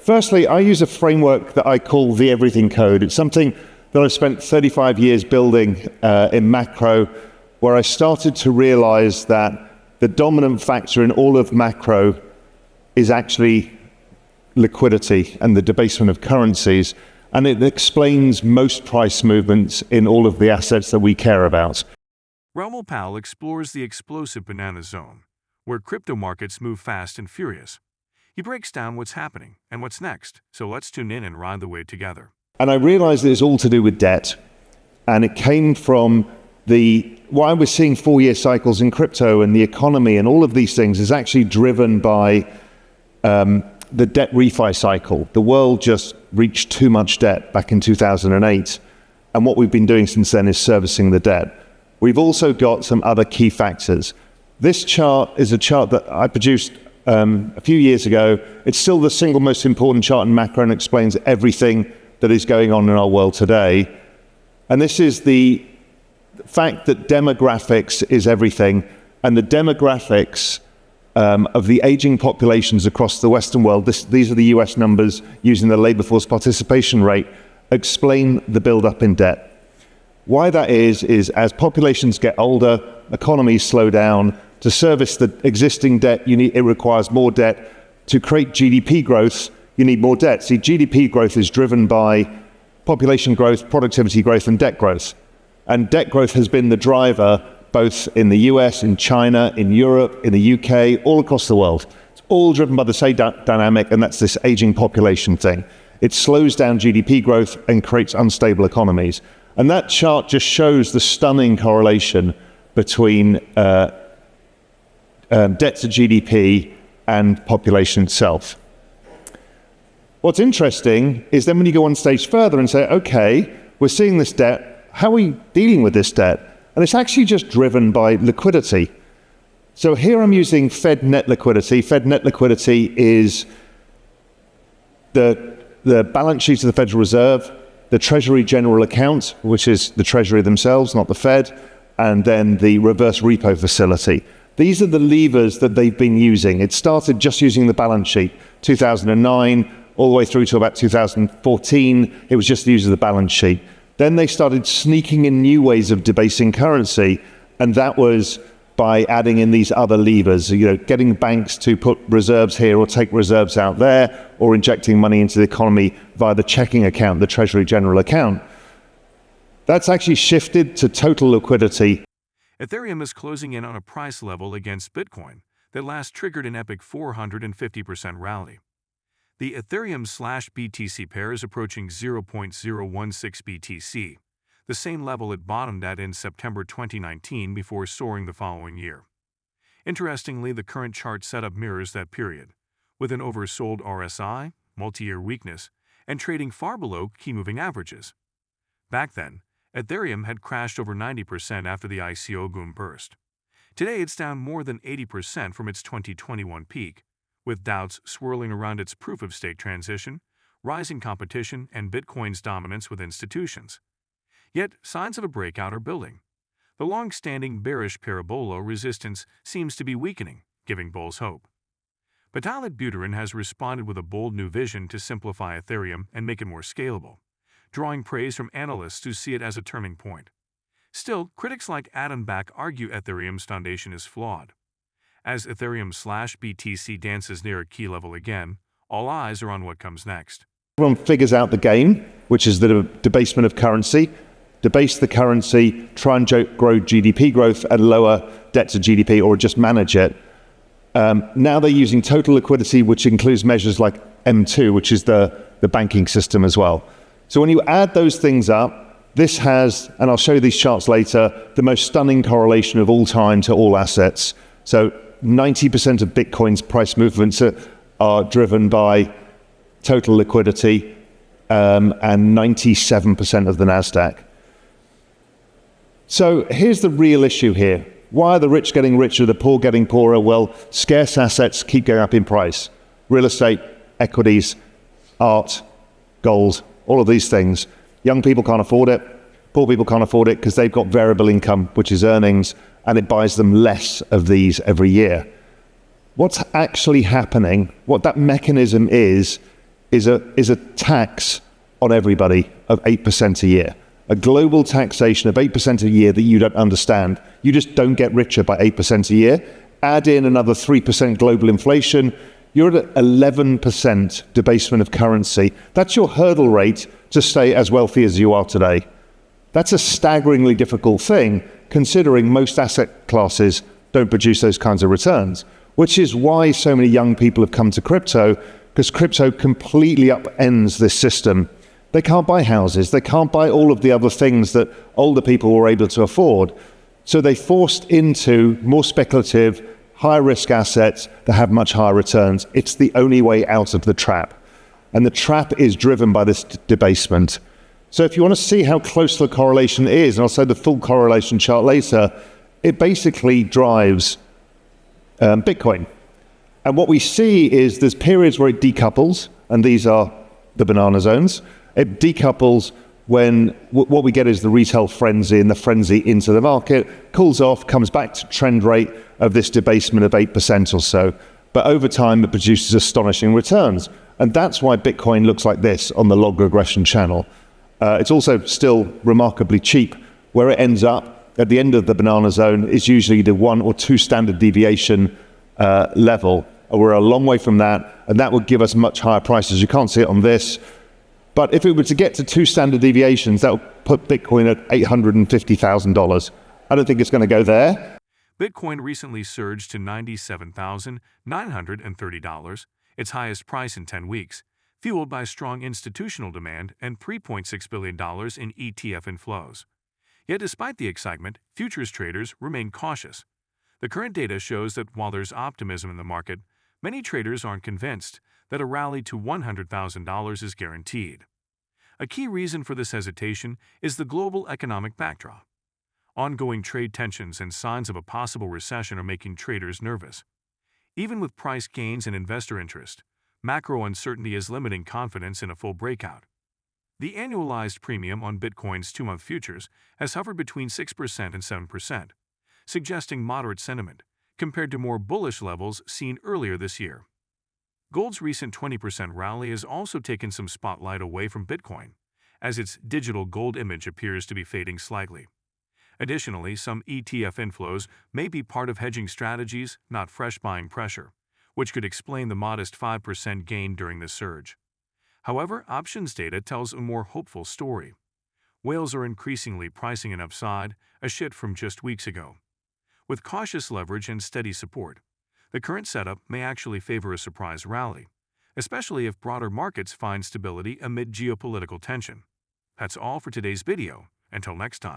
Firstly, I use a framework that I call the everything code. It's something that I've spent 35 years building in macro, where I started to realize that the dominant factor in all of macro is actually liquidity and the debasement of currencies, and it explains most price movements in all of the assets that we care about. Raoul Pal explores the explosive banana zone, where crypto markets move fast and furious. He breaks down what's happening and what's next, so let's tune in and ride the wave together. And I realized that it's all to do with debt, and it came from why we're seeing 4-year cycles in crypto and the economy and all of these things is actually driven by the debt refi cycle. The world just reached too much debt back in 2008, and what we've been doing since then is servicing the debt. We've also got some other key factors. This chart is a chart that I produced a few years ago. It's still the single most important chart in macro and explains everything that is going on in our world today. And this is the fact that demographics is everything, and the demographics of the aging populations across the Western world, these are the US numbers using the labor force participation rate, explain the build-up in debt. Why that is as populations get older, economies slow down. To service the existing debt, it requires more debt. To create GDP growth, you need more debt. See, GDP growth is driven by population growth, productivity growth, and debt growth. And debt growth has been the driver both in the US, in China, in Europe, in the UK, all across the world. It's all driven by the same dynamic, and that's this aging population thing. It slows down GDP growth and creates unstable economies. And that chart just shows the stunning correlation between debt to GDP and population itself. What's interesting is then when you go one stage further and say, okay, we're seeing this debt, how are we dealing with this debt? And it's actually just driven by liquidity. So here I'm using Fed net liquidity. Fed net liquidity is the balance sheet of the Federal Reserve, the Treasury General Account, which is the Treasury themselves, not the Fed, and then the reverse repo facility. These are the levers that they've been using. It started just using the balance sheet, 2009, all the way through to about 2014, it was just the use of the balance sheet. Then they started sneaking in new ways of debasing currency, and that was by adding in these other levers, getting banks to put reserves here or take reserves out there, or injecting money into the economy via the checking account, the Treasury General Account. That's actually shifted to total liquidity. Ethereum is closing in on a price level against Bitcoin that last triggered an epic 450% rally. The Ethereum/BTC pair is approaching 0.016 BTC, the same level it bottomed at in September 2019 before soaring the following year. Interestingly, the current chart setup mirrors that period, with an oversold RSI, multi-year weakness, and trading far below key moving averages. Back then, Ethereum had crashed over 90% after the ICO boom burst. Today it's down more than 80% from its 2021 peak, with doubts swirling around its proof-of-stake transition, rising competition, and Bitcoin's dominance with institutions. Yet, signs of a breakout are building. The long-standing bearish parabola resistance seems to be weakening, giving bulls hope. Vitalik Buterin has responded with a bold new vision to simplify Ethereum and make it more scalable, drawing praise from analysts who see it as a turning point. Still, critics like Adam Back argue Ethereum's foundation is flawed. As Ethereum/BTC dances near a key level again, all eyes are on what comes next. Everyone figures out the game, which is the debasement of currency. Debase the currency, try and grow GDP growth and lower debt to GDP, or just manage it. Now they're using total liquidity, which includes measures like M2, which is the banking system as well. So when you add those things up, this has, and I'll show you these charts later, the most stunning correlation of all time to all assets. So 90% of Bitcoin's price movements are driven by total liquidity, and 97% of the NASDAQ. So here's the real issue here. Why are the rich getting richer, the poor getting poorer? Well, scarce assets keep going up in price. Real estate, equities, art, gold, all of these things. Young people can't afford it. Poor people can't afford it because they've got variable income, which is earnings, and it buys them less of these every year. What's actually happening, what that mechanism is is a tax on everybody of 8% a year. A global taxation of 8% a year that you don't understand. You just don't get richer by 8% a year. Add in another 3% global inflation, you're at 11% debasement of currency. That's your hurdle rate to stay as wealthy as you are today. That's a staggeringly difficult thing, considering most asset classes don't produce those kinds of returns, which is why so many young people have come to crypto, because crypto completely upends this system. They can't buy houses, they can't buy all of the other things that older people were able to afford. So they forced into more speculative, high risk assets that have much higher returns. It's the only way out of the trap. And the trap is driven by this debasement. So if you want to see how close the correlation is, and I'll show the full correlation chart later, it basically drives Bitcoin. And what we see is there's periods where it decouples, and these are the banana zones. It decouples when what we get is the retail frenzy and the frenzy into the market, cools off, comes back to trend rate of this debasement of 8% or so. But over time, it produces astonishing returns. And that's why Bitcoin looks like this on the log regression channel. It's also still remarkably cheap. Where it ends up at the end of the banana zone is usually the 1 or 2 standard deviation level. We're a long way from that, and that would give us much higher prices. You can't see it on this. But if it were to get to 2 standard deviations, that would put Bitcoin at $850,000. I don't think it's going to go there. Bitcoin recently surged to $97,930, its highest price in 10 weeks, fueled by strong institutional demand and $3.6 billion in ETF inflows. Yet despite the excitement, futures traders remain cautious. The current data shows that while there's optimism in the market, many traders aren't convinced that a rally to $100,000 is guaranteed. A key reason for this hesitation is the global economic backdrop. Ongoing trade tensions and signs of a possible recession are making traders nervous. Even with price gains and investor interest, macro uncertainty is limiting confidence in a full breakout. The annualized premium on Bitcoin's 2-month futures has hovered between 6% and 7%, suggesting moderate sentiment compared to more bullish levels seen earlier this year. Gold's recent 20% rally has also taken some spotlight away from Bitcoin, as its digital gold image appears to be fading slightly. Additionally, some ETF inflows may be part of hedging strategies, not fresh buying pressure, which could explain the modest 5% gain during this surge. However, options data tells a more hopeful story. Whales are increasingly pricing an upside, a shift from just weeks ago. With cautious leverage and steady support, the current setup may actually favor a surprise rally, especially if broader markets find stability amid geopolitical tension. That's all for today's video. Until next time.